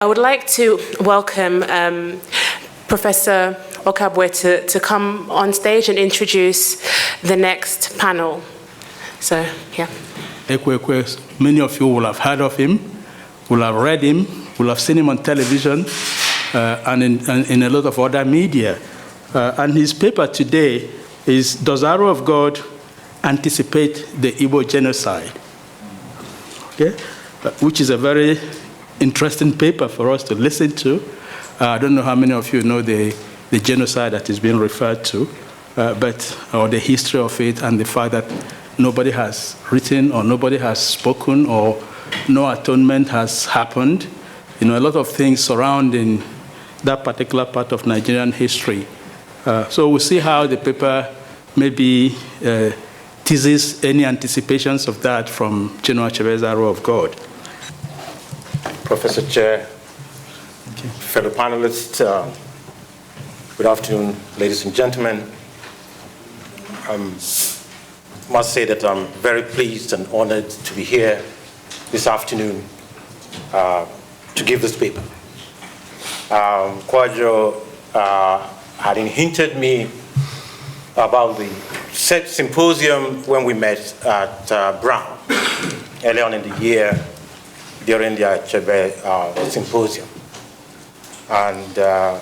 I would like to welcome Professor Okabwe to come on stage and introduce the next panel. So, yeah. Ekwe Ekwe, many of you will have heard of him, will have read him, will have seen him on television and in a lot of other media. And his paper today is, Does Arrow of God Anticipate the Igbo Genocide? Okay? Which is a very interesting paper for us to listen to. I don't know how many of you know the genocide that is being referred to, or the history of it, and the fact that nobody has written or nobody has spoken or no atonement has happened. You know, a lot of things surrounding that particular part of Nigerian history. So we'll see how the paper maybe teases any anticipations of that from Chinua Achebe's Arrow of God. Professor Chair, fellow panelists, good afternoon, ladies and gentlemen. I must say that I'm very pleased and honored to be here this afternoon to give this paper. Kwadwo had hinted me about the symposium when we met at Brown early on in the year during the Achebe Symposium. And I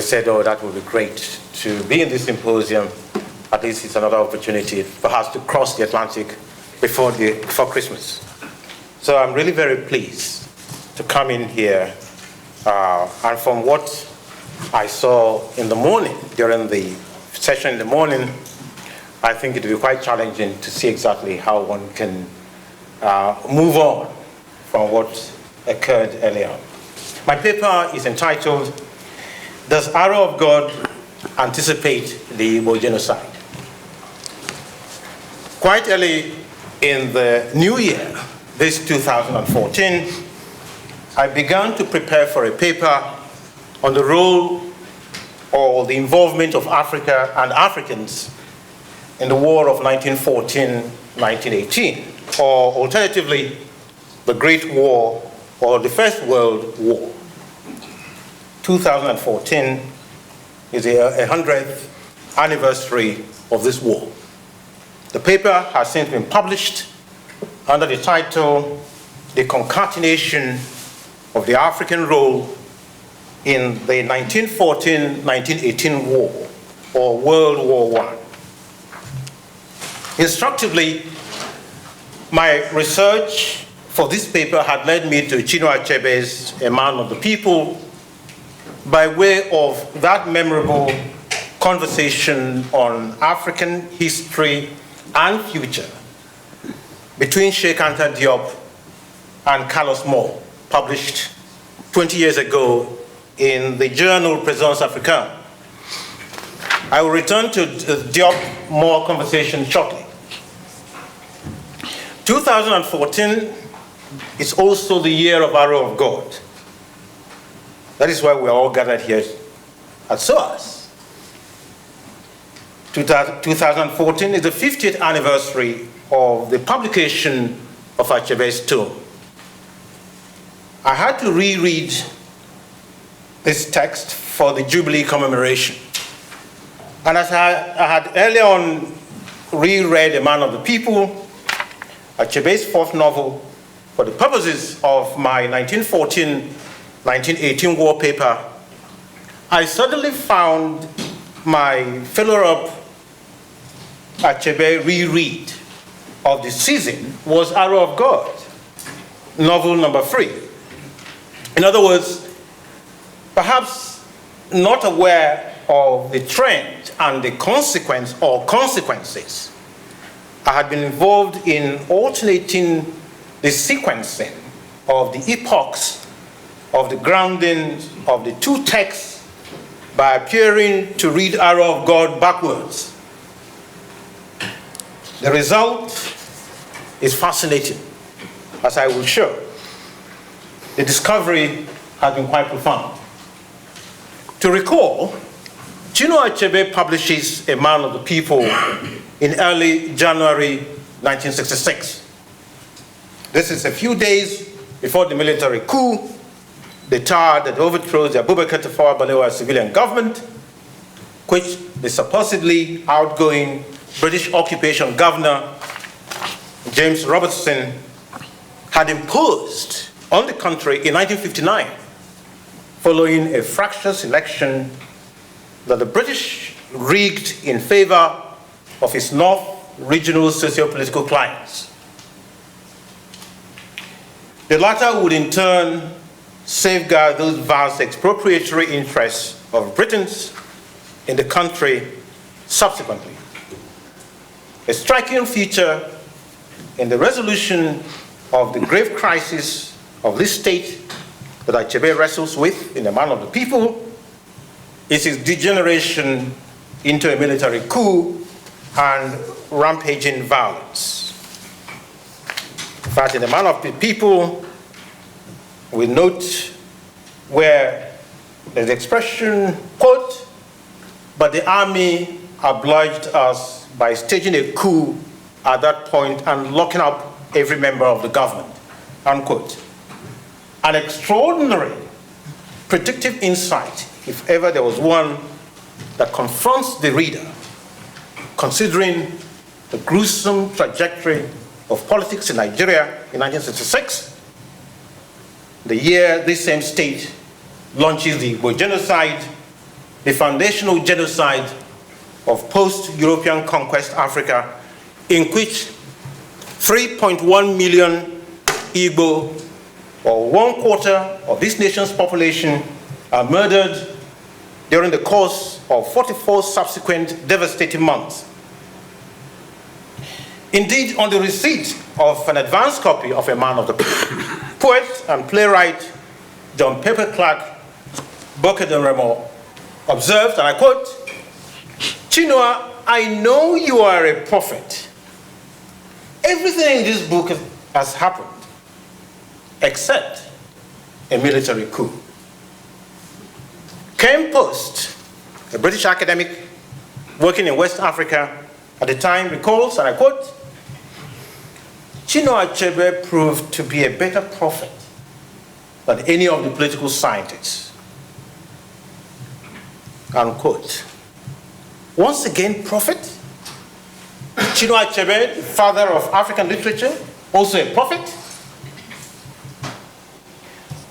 said, oh, that would be great to be in this symposium. At least it's another opportunity perhaps to cross the Atlantic before Christmas. So I'm really very pleased to come in here. And from what I saw in the morning, during the session in the morning, I think it will be quite challenging to see exactly how one can move on from what occurred earlier. My paper is entitled, Does Arrow of God Anticipate the Igbo Genocide? Quite early in the new year, this 2014, I began to prepare for a paper on the role or the involvement of Africa and Africans in the War of 1914-1918, or alternatively, the Great War or the First World War. 2014 is the 100th anniversary of this war. The paper has since been published under the title, The Concatenation of the African Role in the 1914-1918 War, or World War I. Instructively, my research for this paper had led me to Chinua Achebe's A Man of the People by way of that memorable conversation on African history and future between Sheikh Anta Diop and Carlos Moore, published 20 years ago in the journal Présence Africaine. I will return to Diop-Moore conversation shortly. 2014 is also the year of Arrow of God. That is why we are all gathered here at SOAS. 2014 is the 50th anniversary of the publication of Achebe's tome. I had to reread this text for the Jubilee commemoration. And as I had earlier on reread A Man of the People, Achebe's fourth novel, for the purposes of my 1914-1918 war paper, I suddenly found my follow-up Achebe reread of the season was Arrow of God, novel number 3. In other words, perhaps not aware of the trend and the consequence or consequences, I had been involved in alternating the sequencing of the epochs of the grounding of the two texts by appearing to read Arrow of God backwards. The result is fascinating, as I will show. The discovery has been quite profound. To recall, Chinua Achebe publishes A Man of the People in early January 1966. This is a few days before the military coup the tower that overthrows the Abubakar Tafawa Balewa civilian government, which the supposedly outgoing British occupation governor, James Robertson, had imposed on the country in 1959, following a fractious election that the British rigged in favor of its North regional socio-political clients. The latter would in turn safeguard those vast expropriatory interests of Britons in the country subsequently. A striking feature in the resolution of the grave crisis of this state that Achebe wrestles with in the mind of the people is its degeneration into a military coup and rampaging violence. In fact, in the mind of the people, we note where there's the expression, quote, but the army obliged us by staging a coup at that point and locking up every member of the government, unquote. An extraordinary predictive insight, if ever there was one, that confronts the reader, considering the gruesome trajectory of politics in Nigeria in 1966, the year this same state launches the Igbo Genocide, the foundational genocide of post-European conquest Africa, in which 3.1 million Igbo, or 1/4 of this nation's population, are murdered during the course of 44 subsequent devastating months. Indeed, on the receipt of an advance copy of A Man of the People, poet and playwright John Pepperclark Bokedenremo observed, and I quote, "Chinua, I know you are a prophet. Everything in this book has happened except a military coup." Ken Post, a British academic working in West Africa at the time, recalls, and I quote, "Chinua Achebe proved to be a better prophet than any of the political scientists." Unquote. Once again, prophet? Chinua Achebe, the father of African literature, also a prophet?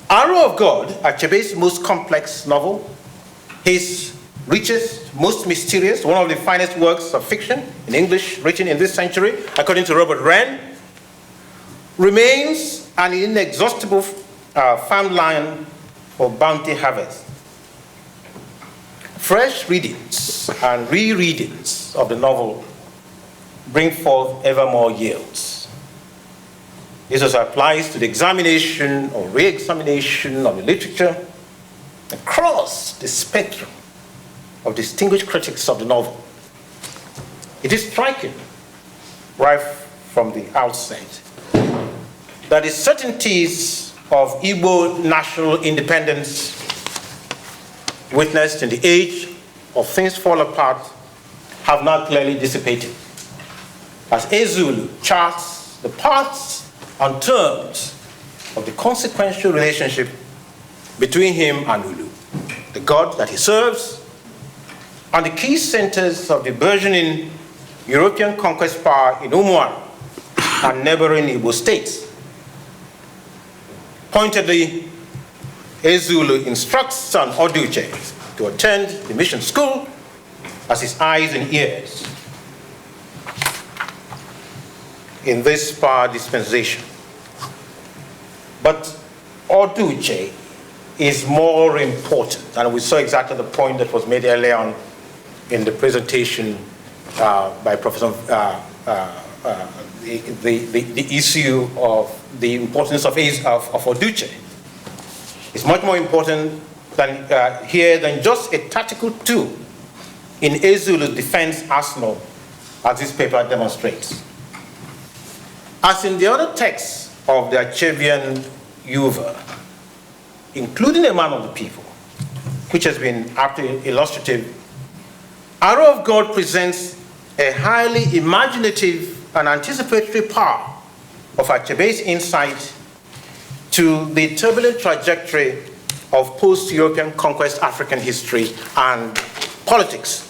Arrow of God, Achebe's most complex novel, his richest, most mysterious, one of the finest works of fiction in English written in this century, according to Robert Wren, remains an inexhaustible farmland for bounty harvest. Fresh readings and rereadings of the novel bring forth ever more yields. This also applies to the examination or re-examination of the literature across the spectrum of distinguished critics of the novel. It is striking, right from the outset, that the certainties of Igbo national independence witnessed in the age of things fall apart have not clearly dissipated, as Ezulu charts the paths and terms of the consequential relationship between him and Ulu, the god that he serves, and the key centers of the burgeoning European conquest power in Umuar and neighboring Igbo states. Pointedly, Ezulu instructs son Oduche to attend the mission school as his eyes and ears in this power dispensation. But Oduche is more important, and we saw exactly the point that was made earlier on in the presentation by Professor, the issue of the importance of Oduche. It's much more important than here than just a tactical tool in Ezulu's defense arsenal, as this paper demonstrates. As in the other texts of the Achebean Yuva, including A Man of the People, which has been aptly illustrative, Arrow of God presents a highly imaginative and anticipatory power of Achebe's insight to the turbulent trajectory of post-European conquest African history and politics.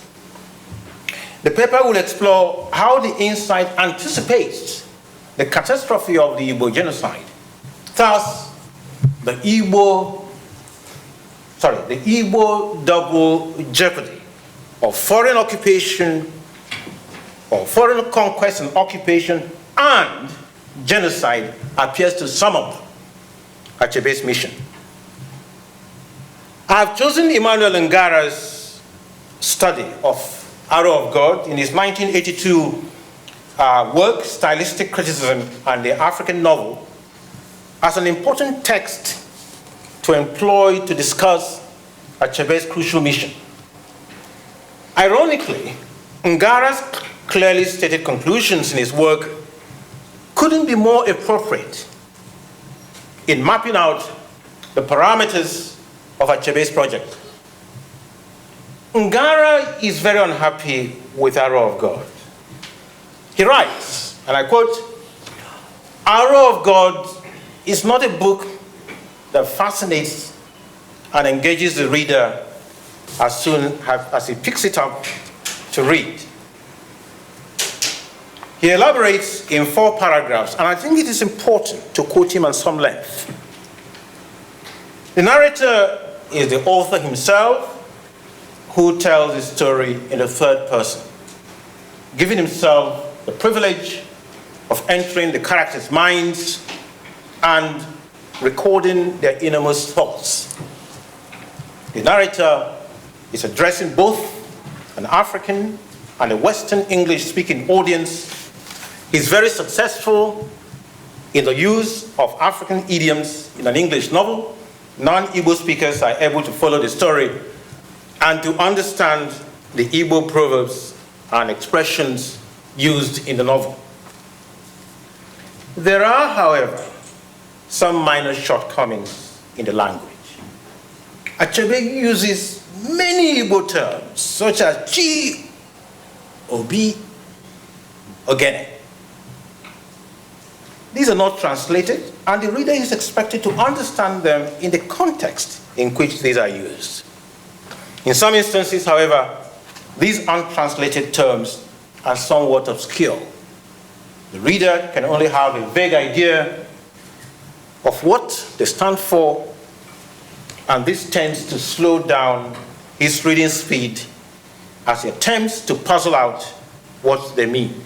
The paper will explore how the insight anticipates the catastrophe of the Igbo Genocide. Thus, the Igbo double jeopardy of foreign occupation, or foreign conquest and occupation, and genocide appears to sum up Achebe's mission. I have chosen Emmanuel Ngara's study of Arrow of God in his 1982 work, Stylistic Criticism and the African Novel, as an important text to employ to discuss Achebe's crucial mission. Ironically, Ngara's clearly stated conclusions in his work couldn't be more appropriate in mapping out the parameters of Achebe's project. Ngara is very unhappy with Arrow of God. He writes, and I quote, "Arrow of God is not a book that fascinates and engages the reader as soon as he picks it up to read." He elaborates in 4 paragraphs, and I think it is important to quote him at some length. The narrator is the author himself, who tells his story in the 3rd person, giving himself the privilege of entering the characters' minds and recording their innermost thoughts. The narrator is addressing both an African and a Western English-speaking audience. He's very successful in the use of African idioms in an English novel. Non-Igbo speakers are able to follow the story and to understand the Igbo proverbs and expressions used in the novel. There are, however, some minor shortcomings in the language. Achebe uses many Igbo terms, such as chi, obi, ogene. These are not translated, and the reader is expected to understand them in the context in which these are used. In some instances, however, these untranslated terms are somewhat obscure. The reader can only have a vague idea of what they stand for, and this tends to slow down his reading speed as he attempts to puzzle out what they mean.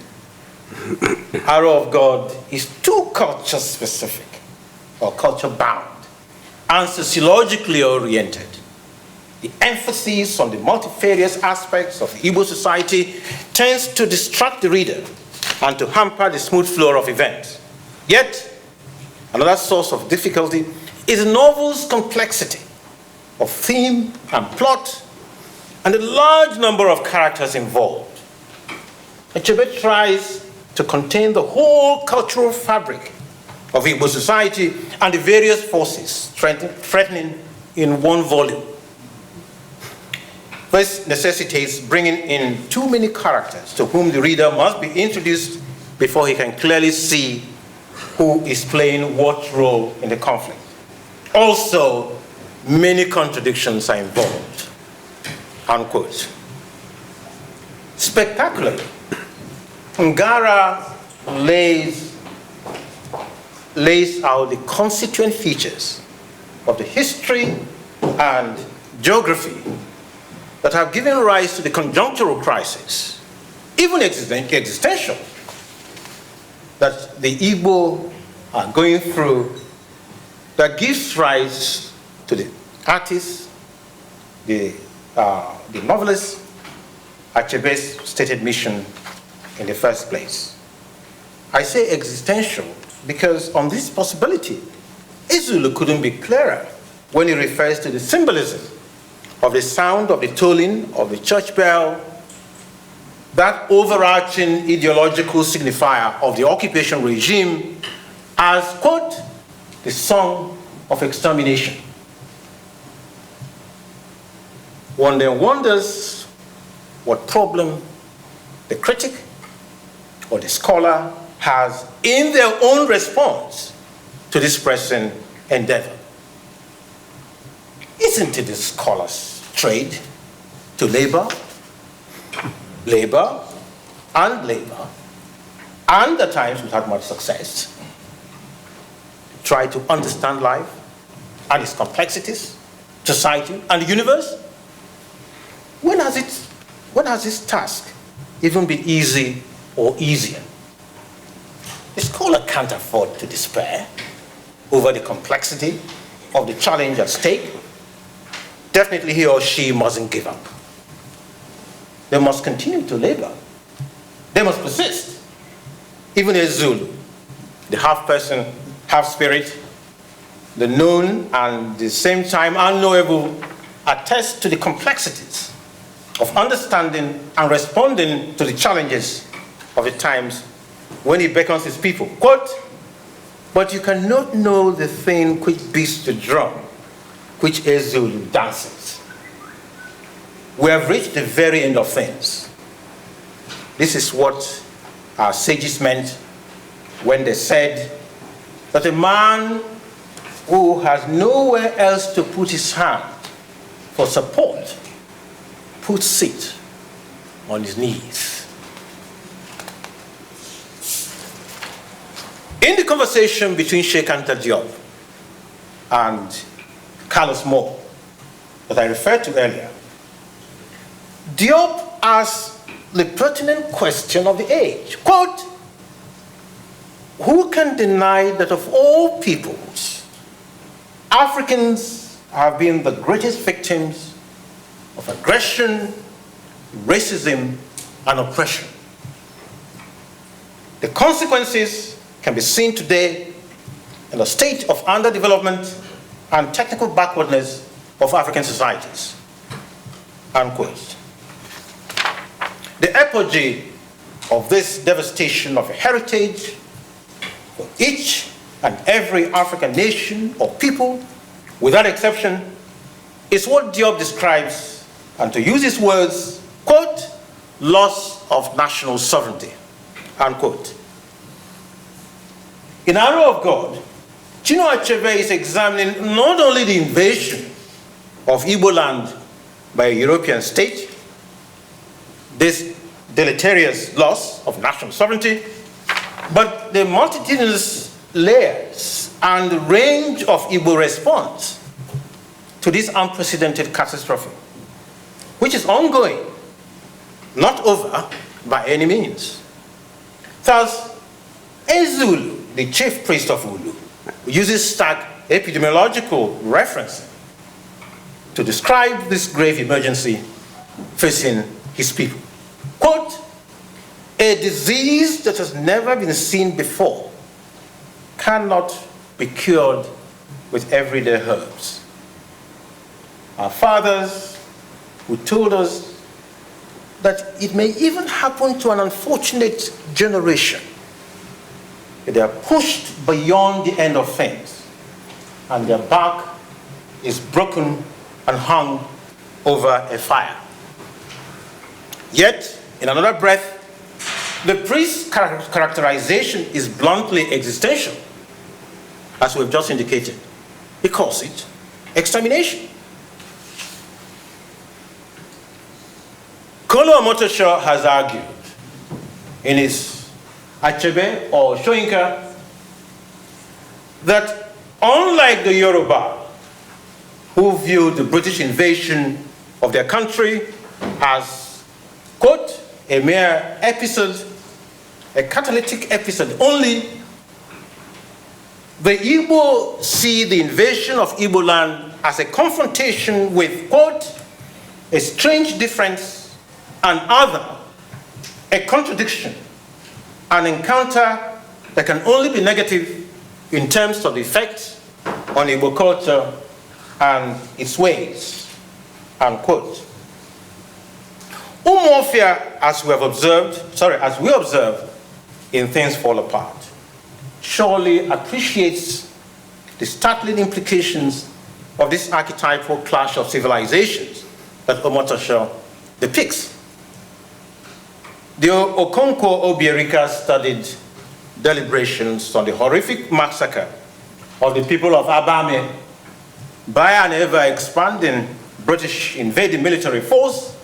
Arrow of God is too culture-specific or culture-bound and sociologically oriented. The emphasis on the multifarious aspects of Igbo society tends to distract the reader and to hamper the smooth flow of events. Yet, another source of difficulty is the novel's complexity of theme and plot and the large number of characters involved. Achebe tries to contain the whole cultural fabric of Igbo society and the various forces threatening in one volume. This necessitates bringing in too many characters to whom the reader must be introduced before he can clearly see who is playing what role in the conflict. Also, many contradictions are involved, unquote. Spectacularly, Ngara lays out the constituent features of the history and geography that have given rise to the conjunctural crisis, even existential, that the Igbo are going through, that gives rise to the artists, the novelists, Achebe's stated mission in the first place. I say existential because on this possibility, Izulu couldn't be clearer when he refers to the symbolism of the sound of the tolling of the church bell, that overarching ideological signifier of the occupation regime as, quote, the song of extermination. One then wonders what problem the critic or the scholar has in their own response to this pressing endeavor. isn't it the scholars' trade to labor, labor, and labor, and at times without much success, try to understand life and its complexities, society, and the universe? When has this task even been easy or easier? The scholar can't afford to despair over the complexity of the challenge at stake. Definitely he or she mustn't give up. They must continue to labor. They must persist. Even a Zulu, the half person, half spirit, the known and at the same time unknowable, attest to the complexities of understanding and responding to the challenges of the times when he beckons his people. Quote, "But you cannot know the thing which beats the drum, which a Zulu dances." We have reached the very end of things. This is what our sages meant when they said that a man who has nowhere else to put his hand for support puts it on his knees. In the conversation between Sheikh Anta Diop and Carlos Moore that I referred to earlier, Diop asked the pertinent question of the age. Quote, "Who can deny that of all peoples, Africans have been the greatest victims of aggression, racism, and oppression? The consequences can be seen today in the state of underdevelopment and technical backwardness of African societies." Unquote. The apogee of this devastation of a heritage for each and every African nation or people, without exception, is what Diop describes, and to use his words, quote, "loss of national sovereignty," unquote. In Arrow of God, Chinua Achebe is examining not only the invasion of Igbo land by a European state, this deleterious loss of national sovereignty, but the multitudinous layers and range of Igbo response to this unprecedented catastrophe, which is ongoing, not over by any means. Thus, Ezulu, the chief priest of Ulu, uses stark epidemiological reference to describe this grave emergency facing his people. Quote, "A disease that has never been seen before cannot be cured with everyday herbs." Our fathers who told us that it may even happen to an unfortunate generation, that they are pushed beyond the end of things and their back is broken and hung over a fire. Yet, in another breath, the priest's characterization is bluntly existential, as we've just indicated. He calls it extermination. Kolo Omotosho has argued in his Achebe or Shoinka that unlike the Yoruba, who viewed the British invasion of their country as, quote, "a mere episode, a catalytic episode only," the Igbo see the invasion of Igbo land as a confrontation with, quote, "a strange difference, and other, a contradiction, an encounter that can only be negative in terms of the effect on Igbo culture and its ways," unquote. Umuofia, as we observe in Things Fall Apart, surely appreciates the startling implications of this archetypal clash of civilizations that Omotosho depicts. The Okonkwo Obierika studied deliberations on the horrific massacre of the people of Abame by an ever-expanding British invading military force,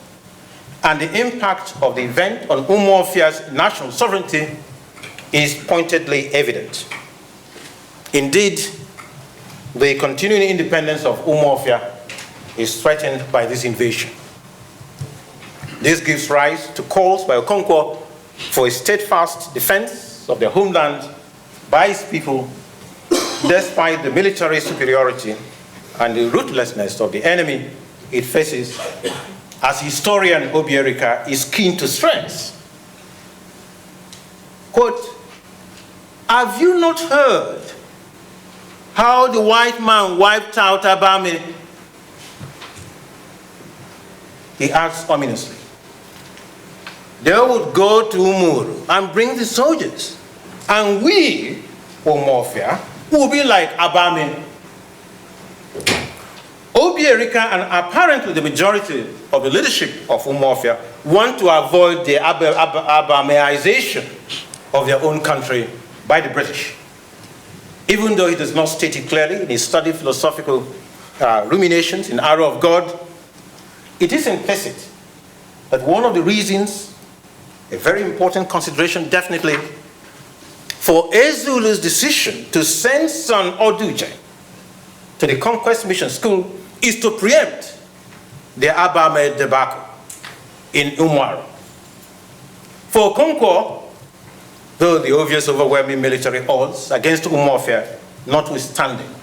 and the impact of the event on Umuofia's national sovereignty is pointedly evident. Indeed, the continuing independence of Umuofia is threatened by this invasion. This gives rise to calls by Okonkwo for a steadfast defense of their homeland by its people, despite the military superiority and the ruthlessness of the enemy it faces, as historian Obierika is keen to stress. Quote, "Have you not heard how the white man wiped out Abame?" He asks ominously. "They would go to Umuru and bring the soldiers, and we, Umuofia, will be like Abame." Obierika and apparently the majority of the leadership of Umuofia want to avoid the Abameization of their own country by the British. Even though he does not state it clearly in his studied philosophical ruminations in Arrow of God, it is implicit that one of the reasons, a very important consideration definitely, for Ezulu's decision to send son Oduje to the Conquest Mission School is to preempt the Abame debacle in Umuaro. For Okonkwo, though the obvious overwhelming military odds against Umuofia notwithstanding,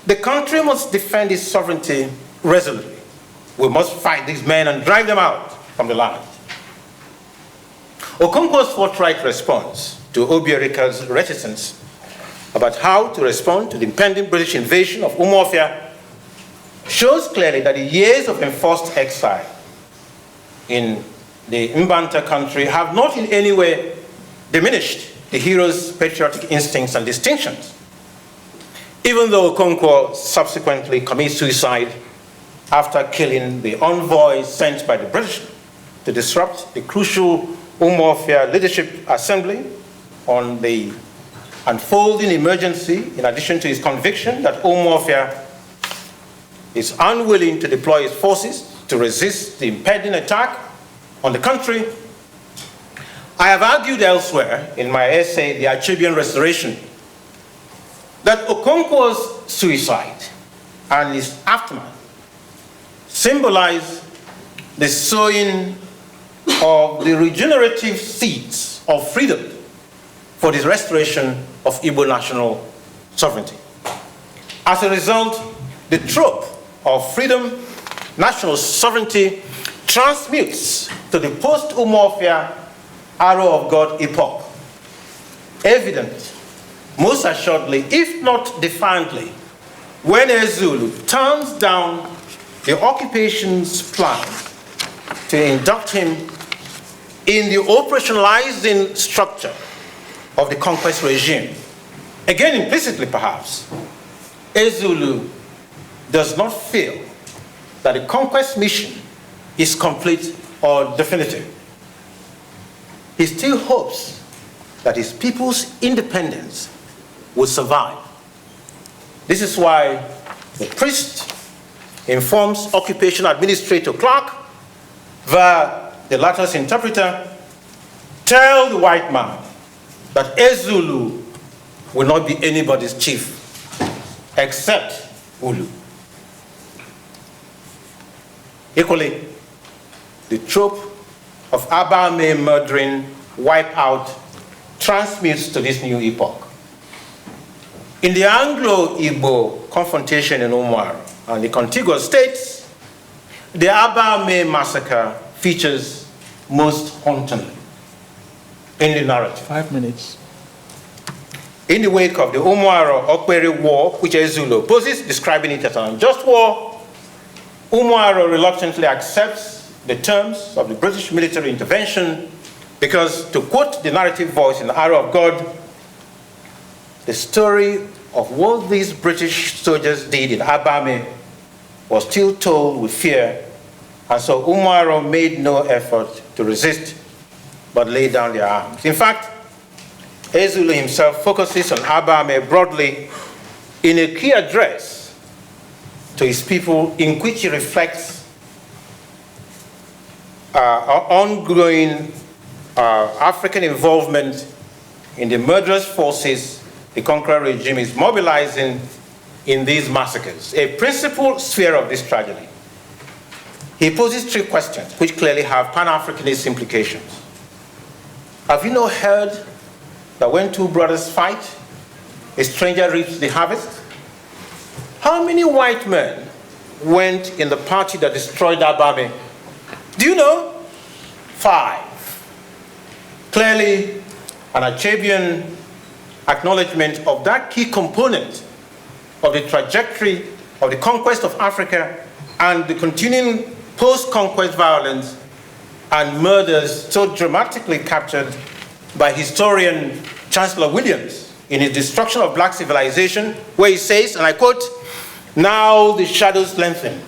the country must defend its sovereignty resolutely. We must fight these men and drive them out from the land. Okonkwo's forthright response to Obierika's reticence about how to respond to the impending British invasion of Umuofia shows clearly that the years of enforced exile in the Mbanta country have not in any way diminished the hero's patriotic instincts and distinctions. Even though Okonkwo subsequently commits suicide after killing the envoy sent by the British to disrupt the crucial Umuofia Leadership Assembly on the unfolding emergency, in addition to his conviction that Umuofia is unwilling to deploy its forces to resist the impending attack on the country, I have argued elsewhere in my essay, The Achebean Restoration, that Okonkwo's suicide and his aftermath symbolize the sowing of the regenerative seeds of freedom for the restoration of Igbo national sovereignty. As a result, the trope of freedom, national sovereignty, transmutes to the post-Umuofia Arrow of God epoch, evident, most assuredly, if not defiantly, when Ezulu turns down the occupation's plan to induct him in the operationalizing structure of the conquest regime. Again, implicitly perhaps, Ezulu does not feel that the conquest mission is complete or definitive. He still hopes that his people's independence will survive. This is why the priest informs Occupation Administrator Clark via the latter's interpreter, "Tell the white man that Ezulu will not be anybody's chief except Ulu." Equally, the trope of Abame murdering wipeout transmutes to this new epoch. In the Anglo-Igbo confrontation in Umuaro and the contiguous states, the Abame massacre features most hauntingly in the narrative. 5 minutes. In the wake of the Umuaro-Okwere War, which Ezulu opposes, describing it as an unjust war, Umuaro reluctantly accepts the terms of the British military intervention because, to quote the narrative voice in the Arrow of God, the story of what these British soldiers did in Abame was still told with fear, and so Umuaro made no effort to resist but laid down their arms. In fact, Ezulu himself focuses on Abame broadly in a key address to his people, in which he reflects ongoing African involvement in the murderous forces the conqueror regime is mobilizing in these massacres, a principal sphere of this tragedy. He poses 3 questions, which clearly have Pan-Africanist implications. Have you not heard that when 2 brothers fight, a stranger reaps the harvest? How many white men went in the party that destroyed Abame? Do you know? 5. Clearly, an Achebean acknowledgement of that key component of the trajectory of the conquest of Africa and the continuing post-conquest violence and murders so dramatically captured by historian Chancellor Williams in his Destruction of Black Civilization, where he says, and I quote, "Now the shadows lengthened.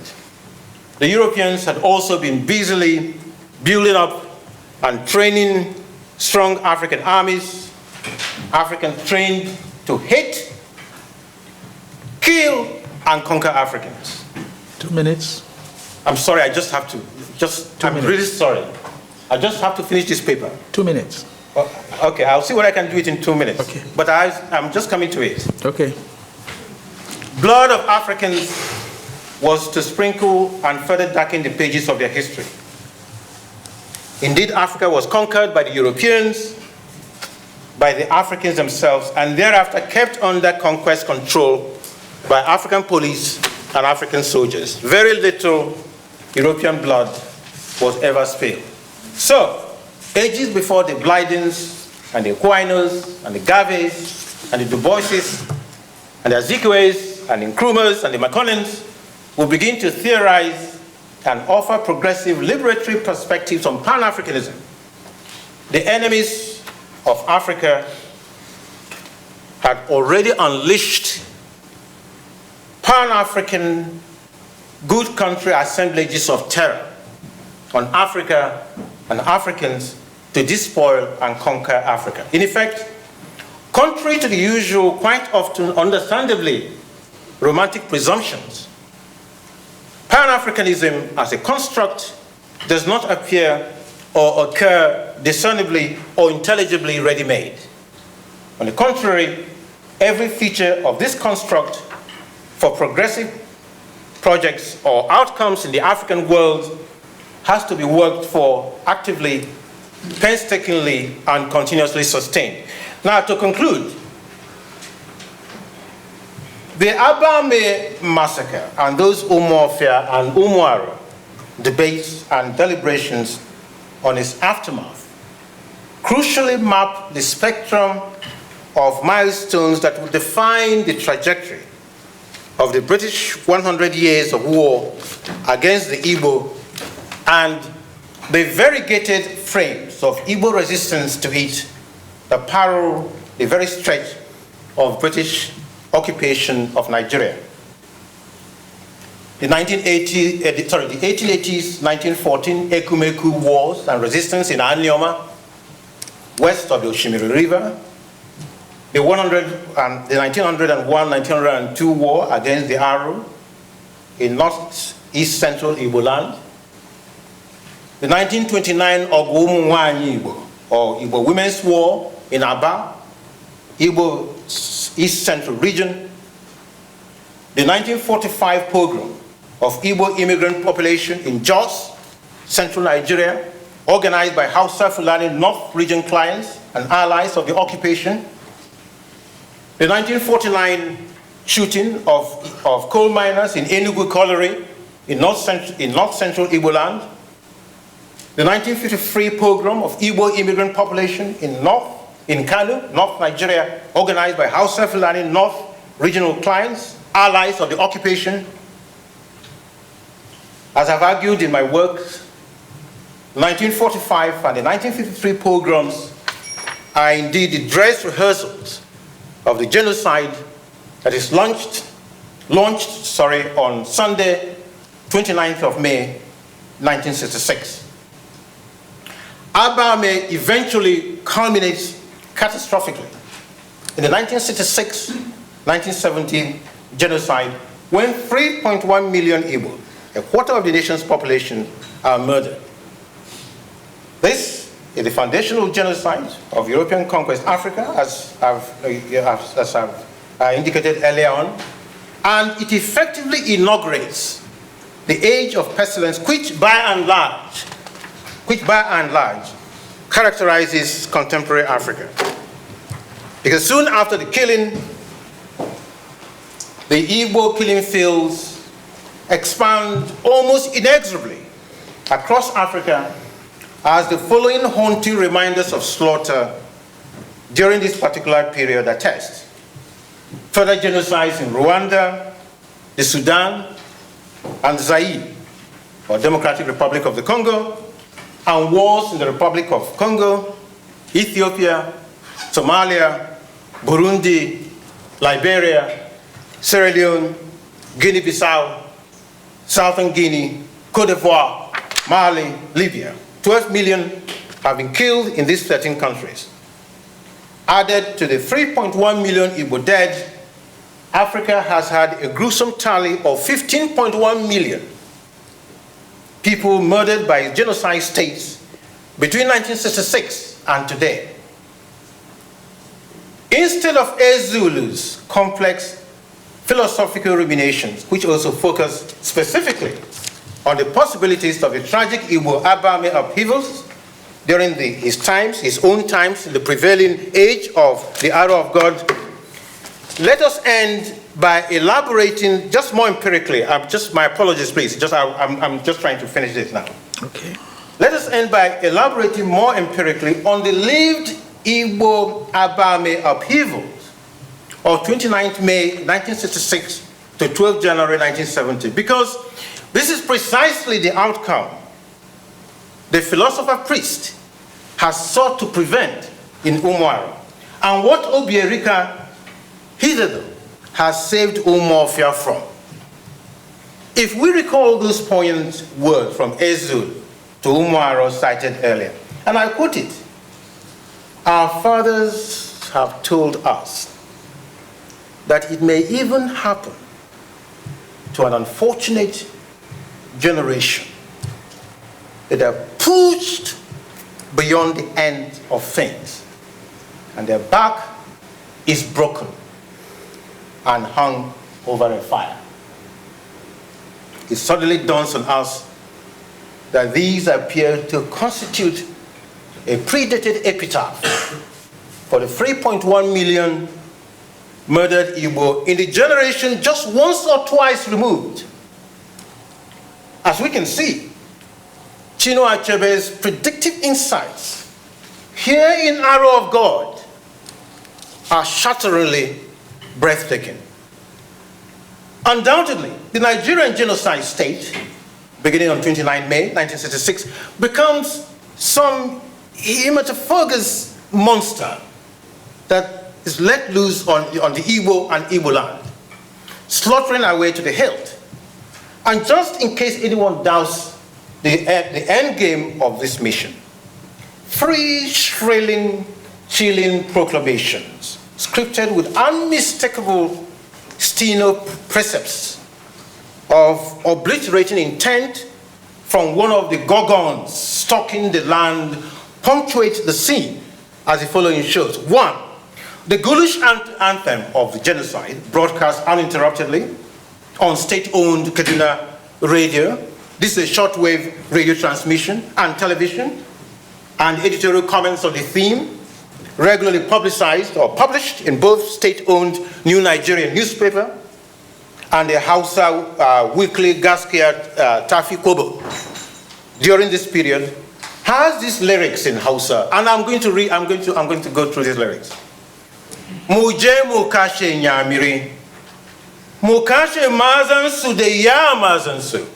The Europeans had also been busily building up and training strong African armies, Africans trained to hate, kill, and conquer Africans." 2 minutes. I'm sorry, I just have to. I'm really sorry. I just have to finish this paper. 2 minutes. Okay, I'll see what I can do it in 2 minutes. Okay. But I'm just coming to it. Okay. Blood of Africans was to sprinkle and further darken the pages of their history. Indeed, Africa was conquered by the Europeans, by the Africans themselves, and thereafter kept under conquest control by African police and African soldiers. Very little European blood was ever spilled. So, ages before the Blydens and the Aquinos and the Gaves and the Du Boises and the Azikiwes and the Nkrumahs and the McConnells will begin to theorize and offer progressive liberatory perspectives on Pan-Africanism. The enemies of Africa had already unleashed Pan-African good country assemblages of terror on Africa and Africans to despoil and conquer Africa. In effect, contrary to the usual, quite often understandably romantic presumptions, Pan-Africanism as a construct does not appear or occur discernibly or intelligibly ready-made. On the contrary, every feature of this construct for progressive projects or outcomes in the African world has to be worked for actively, painstakingly, and continuously sustained. Now, to conclude, the Abame massacre and those Umuofia and Umuaro debates and deliberations on its aftermath crucially map the spectrum of milestones that will define the trajectory of the British 100 years of war against the Igbo and the variegated frames of Igbo resistance to it that parallel the very stretch of British occupation of Nigeria. The 1880s, 1914 Ekumeku wars and resistance in Anioma, west of the Oshimiri River, the 1901-1902 war against the Arrow in northeast central Igbo land, the 1929 Ogumu Nwanyi Igbo, or Igbo Women's War in Aba, Igbo East Central region, the 1945 pogrom of Igbo immigrant population in Jos, central Nigeria, organized by Hausa Fulani North region clients and allies of the occupation, the 1949 shooting of coal miners in Enugu Colliery in north central Igbo land, the 1953 pogrom of Igbo immigrant population in Kano, North Nigeria, organized by Hausa Fulani North regional clients, allies of the occupation. As I've argued in my work, 1945 and the 1953 pogroms are indeed the dress rehearsals of the genocide that is launched on Sunday, 29th of May, 1966. Abame eventually culminates catastrophically in the 1966-1970 genocide when 3.1 million Igbo, a quarter of the nation's population, are murdered. This is the foundational genocide of European conquest Africa, as I've indicated earlier on, and it effectively inaugurates the age of pestilence, which by and large characterizes contemporary Africa. Because soon after the killing, the Igbo killing fields expand almost inexorably across Africa as the following haunting reminders of slaughter during this particular period attest. Further genocides in Rwanda, the Sudan, and Zaire, or Democratic Republic of the Congo, and wars in the Republic of Congo, Ethiopia, Somalia, Burundi, Liberia, Sierra Leone, Guinea-Bissau, Southern Guinea, Cote d'Ivoire, Mali, Libya. 12 million have been killed in these 13 countries. Added to the 3.1 million Igbo dead, Africa has had a gruesome tally of 15.1 million people murdered by genocide states between 1966 and today. Instead of Ezulu's complex philosophical ruminations, which also focus specifically on the possibilities of the tragic Igbo Abame upheavals during his own times, in the prevailing age of the Arrow of God, let us end by elaborating just more empirically. My apologies, please. I'm just trying to finish this now. Okay. Let us end by elaborating more empirically on the lived Igbo Abame upheavals of 29th May 1966 to 12th January 1970, because this is precisely the outcome the philosopher priest has sought to prevent in Umuaro, and what Obierika hitherto has saved Umuofia from. If we recall those poignant words from Ezul to Umuaro cited earlier, and I quote it, our fathers have told us that it may even happen to an unfortunate generation that are pushed beyond the end of things, and their back is broken and hung over a fire. It suddenly dawns on us that these appear to constitute a predated epitaph for the 3.1 million murdered Igbo in the generation just once or twice removed. As we can see, Chinua Achebe's predictive insights here in Arrow of God are shatteringly breathtaking. Undoubtedly, the Nigerian genocide state, beginning on 29 May 1966, becomes some hematophagous monster that is let loose on the Igbo and Igbo land, slaughtering our way to the hilt. And just in case anyone doubts the end game of this mission, 3 shrilling, chilling proclamations, scripted with unmistakable steno precepts of obliterating intent from one of the gorgons stalking the land, punctuate the scene as the following shows. 1, the ghoulish anthem of the genocide, broadcast uninterruptedly on state-owned Kaduna radio. This is a shortwave radio transmission and television, and editorial comments on the theme, regularly publicized or published in both state-owned New Nigerian newspaper and the Hausa weekly Gaskiya Tafi Kobo. During this period, has these lyrics in Hausa, and I'm going to go through these lyrics. Muje mukashe nyamiri, mukashe mazan su de ya mazan su,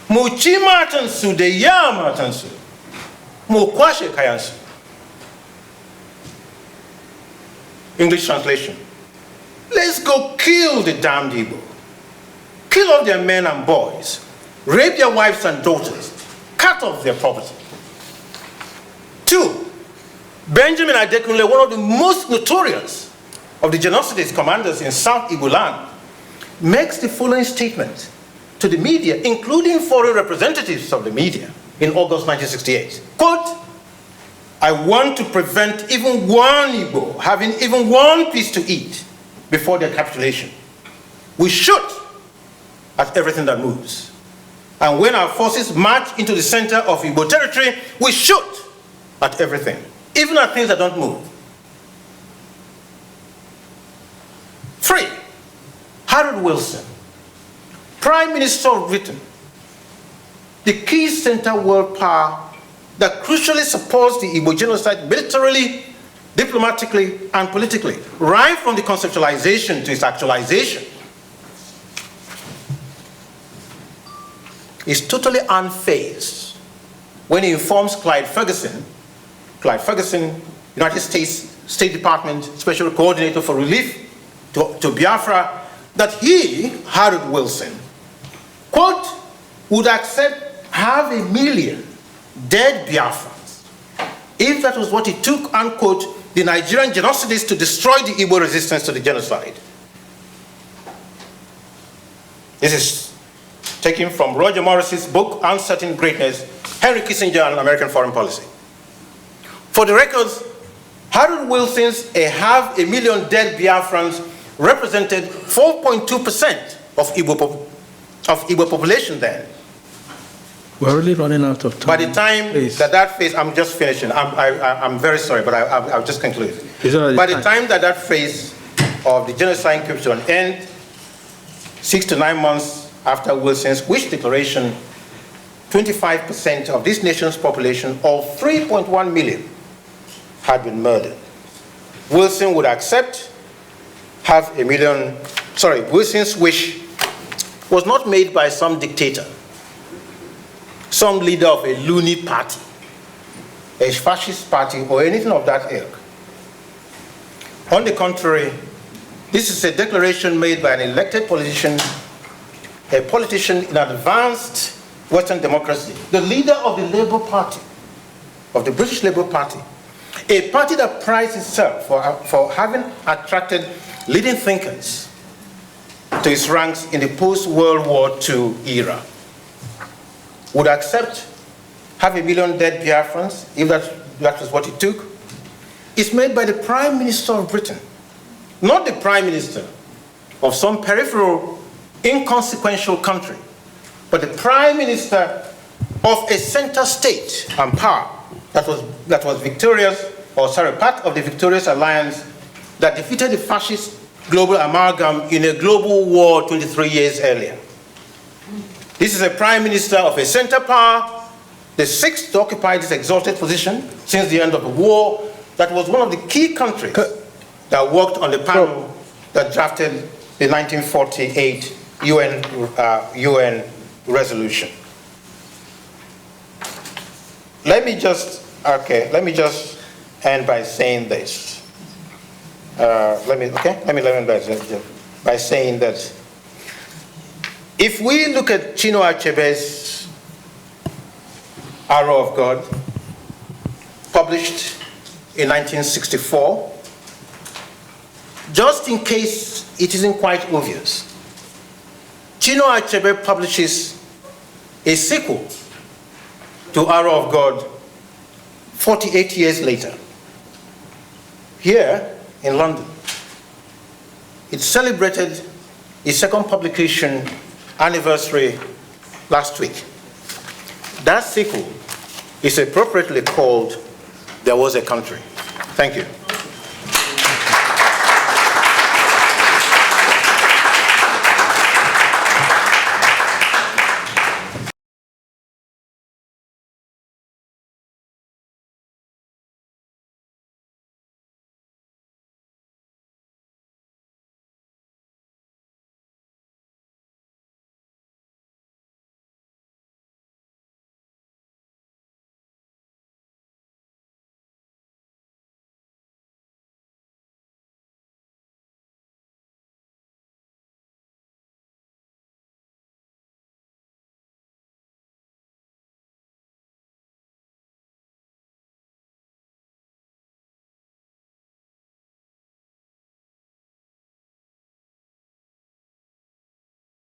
muchi matan su de ya matan su, mukwashe kayan su. English translation. Let's go kill the damned Igbo. Kill off their men and boys, rape their wives and daughters, cut off their property. 2, Benjamin Adekunle, one of the most notorious of the genocidist commanders in South Igbo land, makes the following statement to the media, including foreign representatives of the media, in August 1968. Quote, "I want to prevent even one Igbo having even one piece to eat before their capitulation. We shoot at everything that moves. And when our forces march into the center of Igbo territory, we shoot at everything, even at things that don't move." 3. Harold Wilson, Prime Minister of Britain, the key center world power that crucially supports the Igbo genocide militarily, diplomatically, and politically, right from the conceptualization to its actualization, is totally unfazed when he informs Clyde Ferguson, United States State Department Special Coordinator for Relief to Biafra, that he, Harold Wilson, quote, would accept 500,000 dead Biafrans if that was what it took, unquote, the Nigerian genocidists to destroy the Igbo resistance to the genocide. This is taken from Roger Morris's book, Uncertain Greatness, Henry Kissinger and American Foreign Policy. For the records, Harold Wilson's 500,000 dead Biafrans represented 4.2% of Igbo population then. We're really running out of time. By the time Please. that phase, I'm just finishing. I'm very sorry, but I'll just conclude. By the time that phase of the genocide encryption ended, 6 to 9 months after Wilson's wish declaration, 25% of this nation's population, or 3.1 million, had been murdered. Wilson would accept 500,000, Wilson's wish was not made by some dictator, some leader of a loony party, a fascist party, or anything of that ilk. On the contrary, this is a declaration made by an elected politician, a politician in advanced Western democracy, the leader of the Labour Party, of the British Labour Party, a party that prides itself for having attracted leading thinkers to its ranks in the post-World War II era, would accept 500,000 dead Biafrans, if that was what it took. It's made by the Prime Minister of Britain, not the Prime Minister of some peripheral, inconsequential country, but the Prime Minister of a center state and power that was victorious, or sorry, part of the victorious alliance that defeated the fascist global amalgam in a global war 23 years earlier. This is a Prime Minister of a center power, the sixth to occupy this exalted position since the end of the war, that was one of the key countries that worked on the panel that drafted the 1948 UN resolution. Let me just end by saying this. Let me end by saying that if we look at Chinua Achebe's Arrow of God, published in 1964, just in case it isn't quite obvious, Chinua Achebe publishes a sequel to Arrow of God 48 years later, here in London. It celebrated its second publication anniversary last week. That sequel is appropriately called There Was a Country. Thank you.